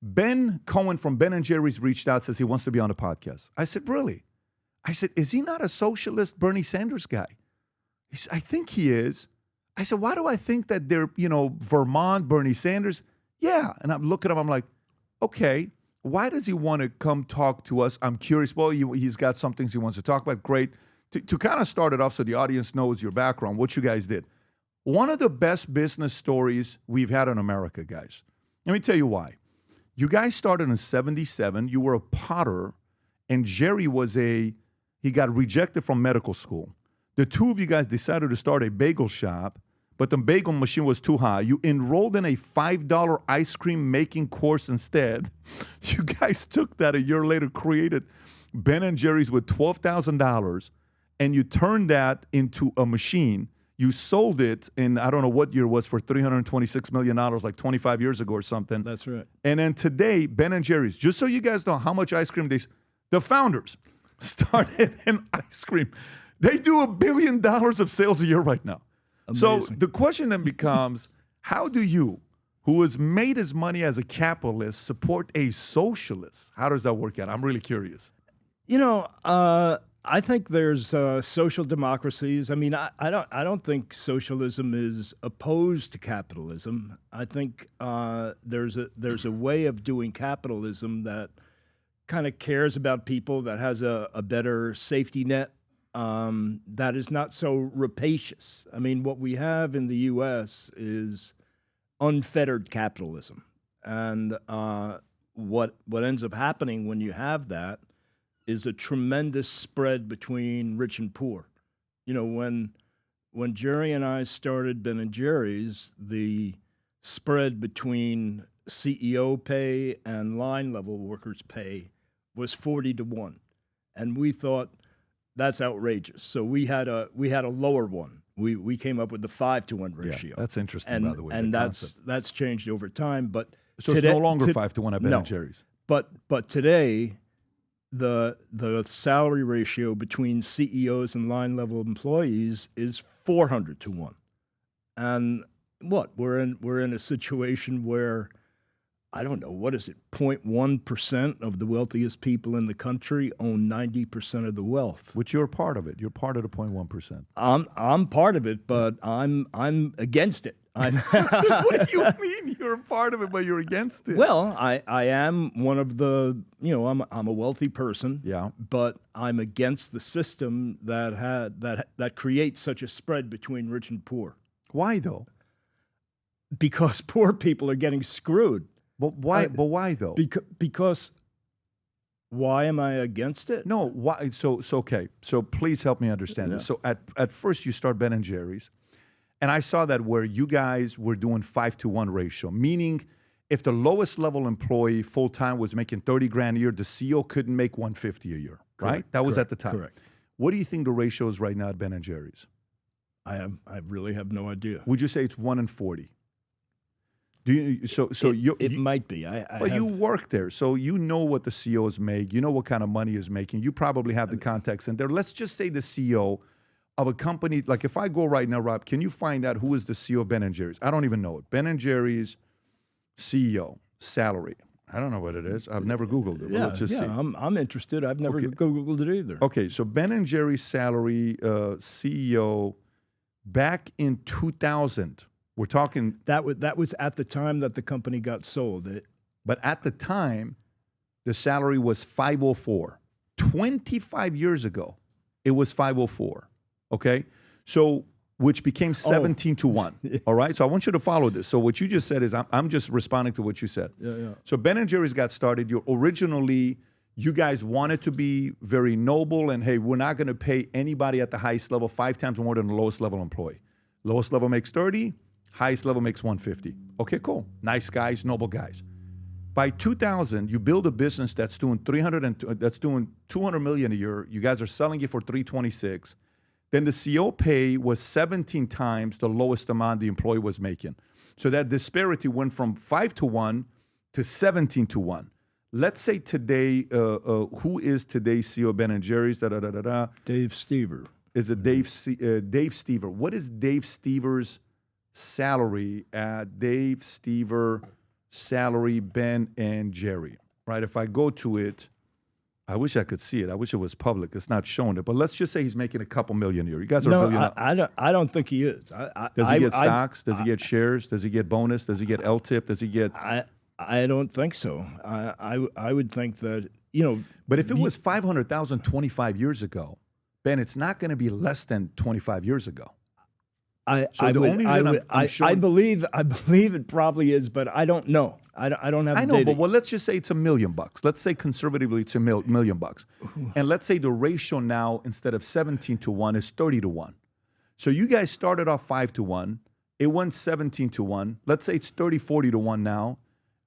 Ben Cohen from Ben & Jerry's reached out, says he wants to be on the podcast. I said, really? I said, is he not a socialist Bernie Sanders guy? He said, I think he is. I said, why do I think that they're, Vermont, Bernie Sanders? Yeah. And I'm looking at him, I'm like, okay, why does he want to come talk to us? I'm curious. Well, he's got some things he wants to talk about. Great. To kind of start it off so the audience knows your background, what you guys did. One of the best business stories we've had in America, guys. Let me tell you why. You guys started in 77. You were a potter, and Jerry he got rejected from medical school. The two of you guys decided to start a bagel shop, but the bagel machine was too high. You enrolled in a $5 ice cream making course instead. You guys took that a year later, created Ben & Jerry's with $12,000, and you turned that into a machine. You sold it in, I don't know what year it was, for $326 million, like 25 years ago or something. That's right. And then today, Ben & Jerry's, just so you guys know how much ice cream the founders started in ice cream. They do $1 billion of sales a year right now. Amazing. So the question then becomes, how do you, who has made his money as a capitalist, support a socialist? How does that work out? I'm really curious. I think there's social democracies. I mean, I don't think socialism is opposed to capitalism. I think there's a way of doing capitalism that kind of cares about people, that has a better safety net, that is not so rapacious. I mean, what we have in the U.S. is unfettered capitalism, and what ends up happening when you have that is a tremendous spread between rich and poor. When Jerry and I started Ben & Jerry's, the spread between CEO pay and line level workers' pay was 40-1, and we thought that's outrageous. So we had a lower one. We came up with the 5-1 ratio. Yeah, that's interesting, by the way. And that's changed over time. But so today, it's no longer 5-1 at Ben & Jerry's. But today, the salary ratio between CEOs and line level employees is 400-1, and we're in a situation where, I don't know, what is it, 0.1% of the wealthiest people in the country own 90% of the wealth. Which you're part of it. You're part of the 0.1%. I'm part of it, but I'm against it. What do you mean you're a part of it, but you're against it? Well, I am one of the, I'm a wealthy person. Yeah. But I'm against the system that creates such a spread between rich and poor. Why though? Because poor people are getting screwed. But why? But why though? Because why am I against it? No. Why? So okay. So please help me understand this. So at first you start Ben & Jerry's, and I saw that where you guys were doing 5-1 ratio, meaning if the lowest level employee full time was making $30,000 a year, the CEO couldn't make $150 a year. Correct. Right? That was at the time. Correct. What do you think the ratio is right now at Ben & Jerry's? I really have no idea. Would you say it's 1 in 40? Do you? It might be. But you work there, so you know what the CEOs make. You know what kind of money is making. You probably have the context in there. Let's just say the CEO of a company, like if I go right now, Rob, can you find out who is the CEO of Ben & Jerry's? I don't even know it. Ben & Jerry's CEO, salary. I don't know what it is. I've never Googled it. Yeah, let's just see. I'm interested. I've never Googled it either. Okay, so Ben & Jerry's salary, CEO, back in 2000, we're talking... That was at the time that the company got sold. But at the time, the salary was 504. 25 years ago, it was 504. Okay? So, which became 17-1. All right? So I want you to follow this. So what you just said is, I'm just responding to what you said. Yeah. So Ben & Jerry's got started. You guys wanted to be very noble and, hey, we're not going to pay anybody at the highest level 5 times more than the lowest level employee. Lowest level makes 30, highest level makes 150. Okay, cool. Nice guys, noble guys. By 2000, you build a business that's doing $200 million a year. You guys are selling it for 326. Then the CEO pay was 17 times the lowest amount the employee was making. So that disparity went from 5-1 to 17-1. Let's say today, who is today's CEO of Ben & Jerry's? Dave Stever. Is it Dave Stever? What is Dave Stever's salary at Dave Stever salary, Ben and Jerry, right? If I go to it, I wish I could see it. I wish it was public. It's not showing it. But let's just say he's making a couple million a year. You guys are a billion. I don't think he is. Does he get stocks? Does he get shares? Does he get bonus? Does he get LTIP? Does he get? I don't think so. I would think that, you know. But if it was 500,000 25 years ago, Ben, it's not going to be less than 25 years ago. I believe it probably is, but I don't know. I don't have. I know, but well, let's just say it's $1 million. Let's say conservatively it's $1 million, and let's say the ratio now instead of 17-1 is 30-1. So you guys started off 5-1. It went 17-1. Let's say it's 30-40-1 now,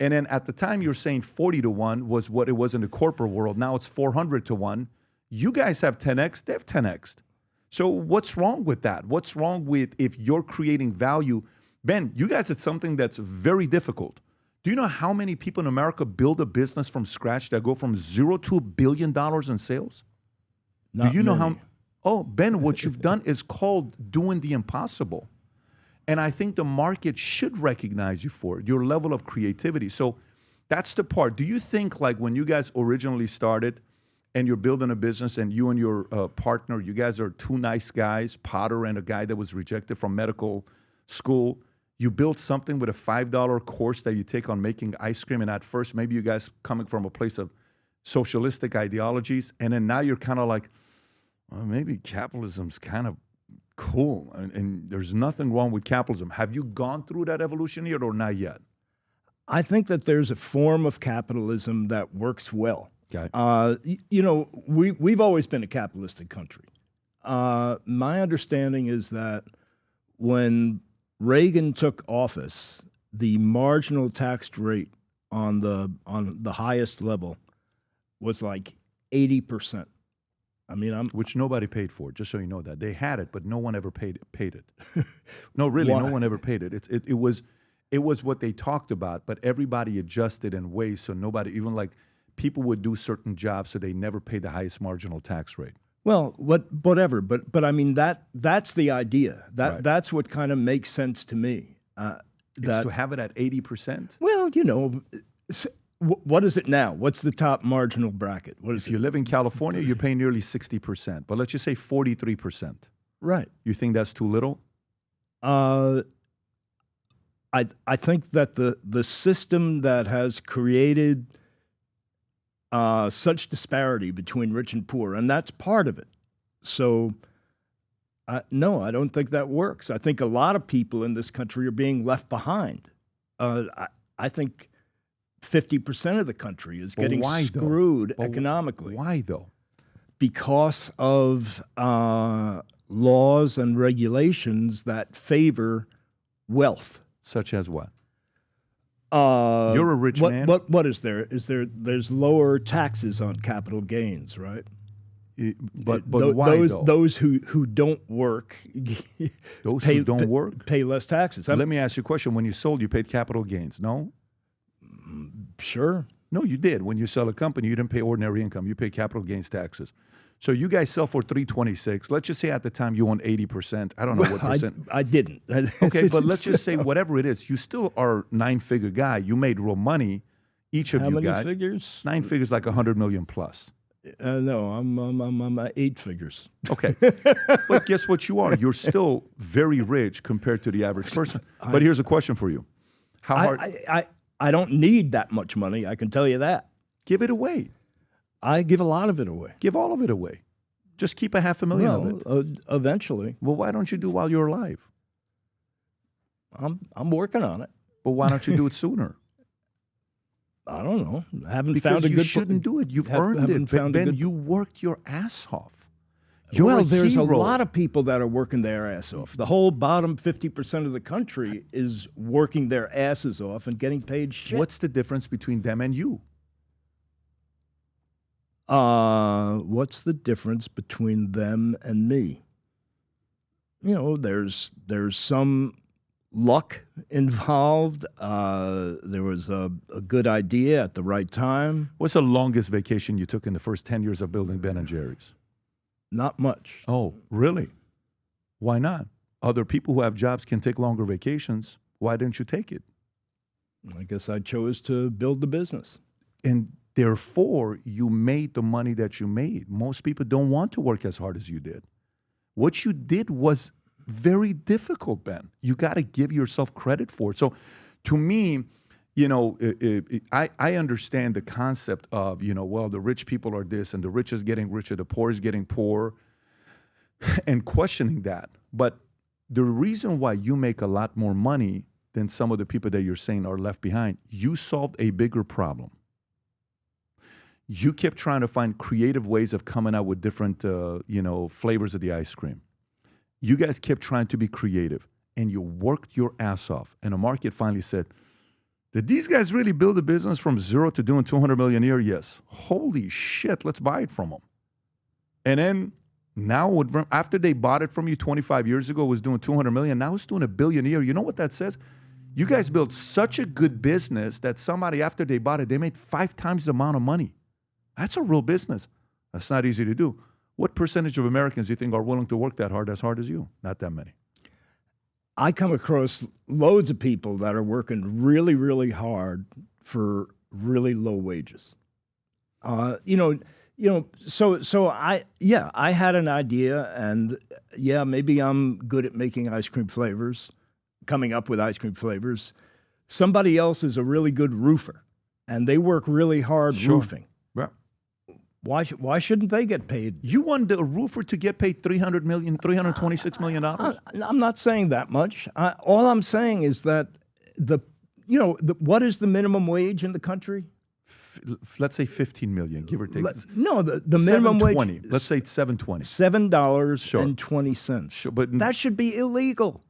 and then at the time you're saying 40-1 was what it was in the corporate world. Now it's 400-1. You guys have 10x. They have 10x. So what's wrong with that? What's wrong with if you're creating value? Ben, you guys did something that's very difficult. Do you know how many people in America build a business from scratch that go from $0 to $1 billion in sales? Not Do you know many. how? Oh, Ben, what you've done is called doing the impossible. And I think the market should recognize you for it, your level of creativity. So that's the part. Do you think like when you guys originally started and you're building a business and you and your partner, you guys are two nice guys, Potter and a guy that was rejected from medical school, you built something with a $5 course that you take on making ice cream, and at first maybe you guys coming from a place of socialistic ideologies, and then now you're kind of like, well, maybe capitalism's kind of cool, and there's nothing wrong with capitalism. Have you gone through that evolution yet or not yet? I think that there's a form of capitalism that works well. Okay. You know, we've always been a capitalistic country. My understanding is that when Reagan took office, the marginal tax rate on the highest level was like 80%. I mean, which nobody paid for. Just so you know that they had it, but no one ever paid it. No, really, no one ever paid it. It was what they talked about, but everybody adjusted in ways so nobody, even like people would do certain jobs, so they never paid the highest marginal tax rate. Well, whatever, but I mean that's the idea. Right. That's what kind of makes sense to me. To have it at 80%. Well, you know, what is it now? What's the top marginal bracket? What is If you live in California, you're paying nearly 60%, but let's just say 43%. Right. You think that's too little? I think that the system that has created such disparity between rich and poor, and that's part of it. So, no, I don't think that works. I think a lot of people in this country are being left behind. I think 50% of the country is getting screwed economically. Why though? Because of laws and regulations that favor wealth. Such as what? You're a rich man. What is there? There's lower taxes on capital gains, right? But why though? Those who don't work, who don't work pay less taxes. Let me ask you a question. When you sold, you paid capital gains, no? Sure. No, you did. When you sell a company, you didn't pay ordinary income. You pay capital gains taxes. So you guys sell for $326. Let's just say at the time you own 80%. I don't know what percent. I didn't. Okay, but let's just say whatever it is, you still are a 9-figure guy. You made real money. Each of How you many guys. figures? 9 figures, like 100 million plus. No, I'm 8 figures. Okay, but guess what you are? You're still very rich compared to the average person. But here's a question for you: how hard? I don't need that much money. I can tell you that. Give it away. I give a lot of it away. Give all of it away. Just keep $500,000 of it. Eventually. Well, why don't you do while you're alive? I'm working on it. But why don't you do it sooner? I don't know. I haven't Because found a you good. shouldn't do it. You've earned it. Ben, you worked your ass off. You're there's hero. a lot of people that are working their ass off. The whole bottom 50% of the country is working their asses off and getting paid shit. What's the difference between them and you? What's the difference between them and me? You know, there's some luck involved. There was a good idea at the right time. What's the longest vacation you took in the first 10 years of building Ben & Jerry's? Not much. Oh, really? Why not? Other people who have jobs can take longer vacations. Why didn't you take it? I guess I chose to build the business. And therefore, you made the money that you made. Most people don't want to work as hard as you did. What you did was very difficult, Ben. You got to give yourself credit for it. So to me, you know, I understand the concept of, you know, well, the rich people are this and the rich is getting richer, the poor is getting poorer, and questioning that. But the reason why you make a lot more money than some of the people that you're saying are left behind, you solved a bigger problem. You kept trying to find creative ways of coming out with different, you know, flavors of the ice cream. You guys kept trying to be creative, and you worked your ass off. And the market finally said, did these guys really build a business from zero to doing $200 million a year? Yes. Holy shit, let's buy it from them. And then now, after they bought it from you 25 years ago, it was doing $200 million. Now it's doing $1 billion a year. You know what that says? You guys built such a good business that somebody, after they bought it, they made 5 times the amount of money. That's a real business. That's not easy to do. What percentage of Americans do you think are willing to work that hard as you? Not that many. I come across loads of people that are working really, really hard for really low wages. So I had an idea, and yeah, maybe I'm good at making ice cream flavors, coming up with ice cream flavors. Somebody else is a really good roofer, and they work really hard roofing. Right. Why shouldn't they get paid? You want a roofer to get paid $326 million? I'm not saying that much. All I'm saying is that what is the minimum wage in the country? Let's say $15 million, give or take. No, the minimum wage. Let's say $7.20. $7.20. Sure, but that should be illegal.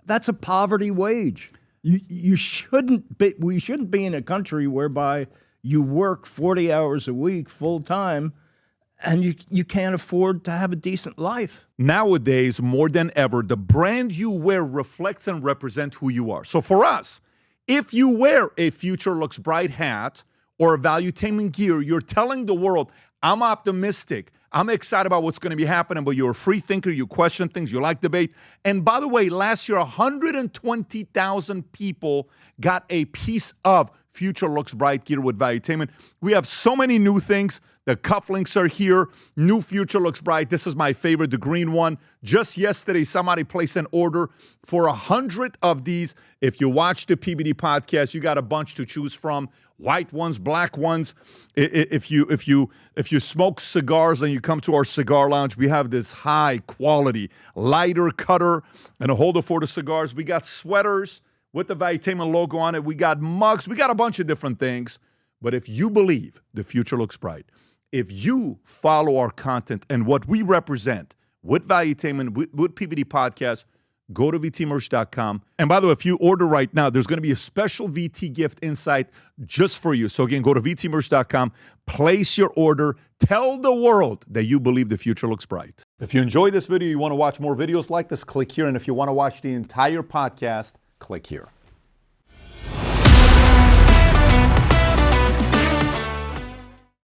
That's a poverty wage. We shouldn't be in a country whereby you work 40 hours a week full time and you can't afford to have a decent life. Nowadays, more than ever, the brand you wear reflects and represents who you are. So for us, if you wear a Future Looks Bright hat or a Valuetainment gear, you're telling the world, I'm optimistic. I'm excited about what's going to be happening, but you're a free thinker. You question things. You like debate. And by the way, last year, 120,000 people got a piece of Future Looks Bright gear with Valuetainment. We have so many new things. The cufflinks are here. New Future Looks Bright. This is my favorite, the green one. Just yesterday, somebody placed an order for 100 of these. If you watch the PBD podcast, you got a bunch to choose from. White ones, black ones. If you smoke cigars and you come to our cigar lounge, we have this high quality lighter cutter and a holder for the cigars. We got sweaters with the Valuetainment logo on it. We got mugs. We got a bunch of different things. But if you believe the future looks bright, if you follow our content and what we represent with Valuetainment, with PBD Podcast, go to vtmerch.com. And by the way, if you order right now, there's going to be a special VT gift inside just for you. So again, go to vtmerch.com, place your order, tell the world that you believe the future looks bright. If you enjoyed this video, you want to watch more videos like this, click here. And if you want to watch the entire podcast, click here.